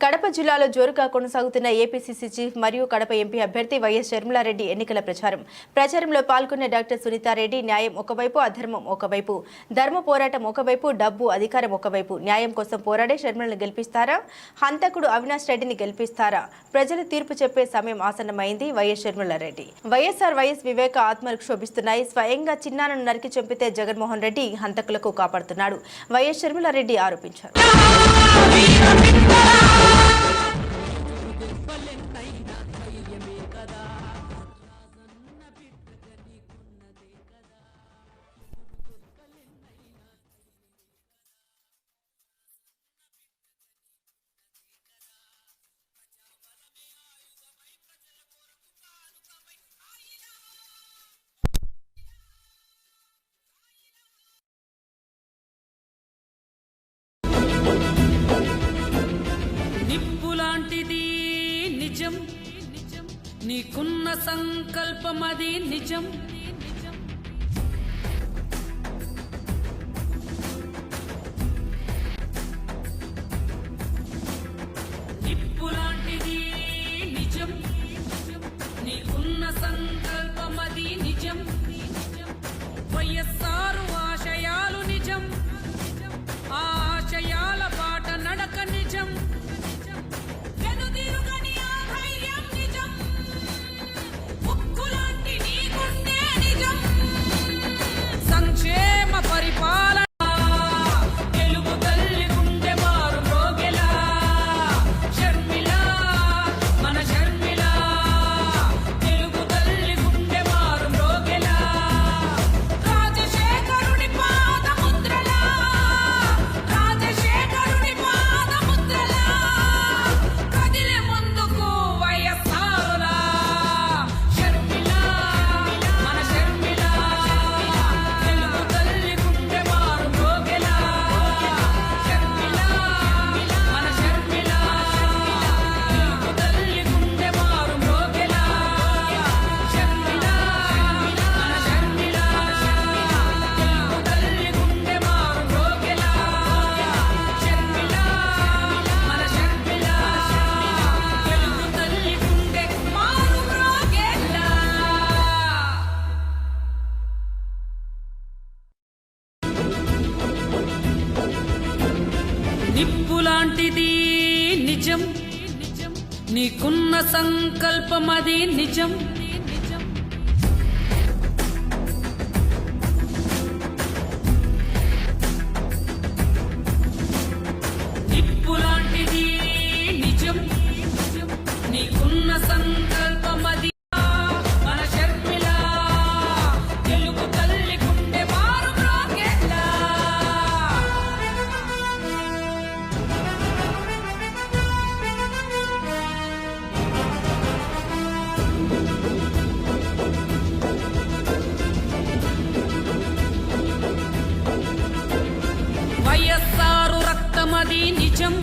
కడప జిల్లాలో జోరుగా కొనసాగుతున్న ఏపీసీసీ చీఫ్ మరియు కడప ఎంపీ అభ్యర్థి వైఎస్ షర్మిలారెడ్డి ఎన్నికల ప్రచారంలో పాల్గొన్న డాక్టర్ సునీతారెడ్డి న్యాయం ఒకవైపు అధర్మం ఒకవైపు, ధర్మ పోరాటం ఒకవైపు, డబ్బు అధికారం ఒకవైపు, న్యాయం కోసం పోరాడే షర్మిలను గెలిపిస్తారా, హంతకుడు అవినాష్ రెడ్డిని గెలిపిస్తారా, ప్రజలు తీర్పు చెప్పే సమయం ఆసన్నమైంది. వైఎస్ షర్మిలారెడ్డి వైఎస్ వివేక ఆత్మలు క్షోభిస్తున్నాయి. స్వయంగా చిన్నాలను నరికి చంపితే జగన్మోహన్ రెడ్డి హంతకులకు కాపాడుతున్నాడు. వైఎస్ షర్మిలారెడ్డి ఆరోపించారు. నిప్పులాంటిది నిజం, నీకున్న సంకల్పమది నిజం. నిప్పులాంటిది నిజం, నీకున్న సంకల్పమది నిజం. వైఎస్ఆర్ ఆశయాలు నిజం, ఆ ఆశయాల బాట నడక నిజం. సంక్షేమ పరిపాలన తెలుగు తల్లి గుండె మారు మ్రోగెలా, షర్మిల మన షర్మిల, తెలుగు తల్లి గుండె మారు మ్రోగెలా. రాజశేఖరుని పాదముద్రలా, రాజశేఖరుని పాదముద్రలా, కదిలే ముందుకు వైఎస్ఆరులా. షర్మిల మన షర్మిల, తెలుగు తల్లి గుండె మారు మ్రోగెలా. షర్మిల మన షర్మిల, తెలుగు తల్లి గుండె మారు మ్రోగెలా. షర్మిల మన షర్మిల, తెలుగు తల్లి గుండె మారు మ్రోగెలా. షర్మిల మన షర్మిల, తెలుగు తల్లి గుండె మారు మ్రోగెలా. నిప్పులాంటిది నిజం, నీకున్న సంకల్పమది నిజం. నిప్పులాంటిది నిజం, నీకున్న సంకల్పమది మన షర్మిల, తెలుగు తల్లి గుండె మారు మ్రోగెలా. వైఎస్ఆర్ రక్తమది నిజం,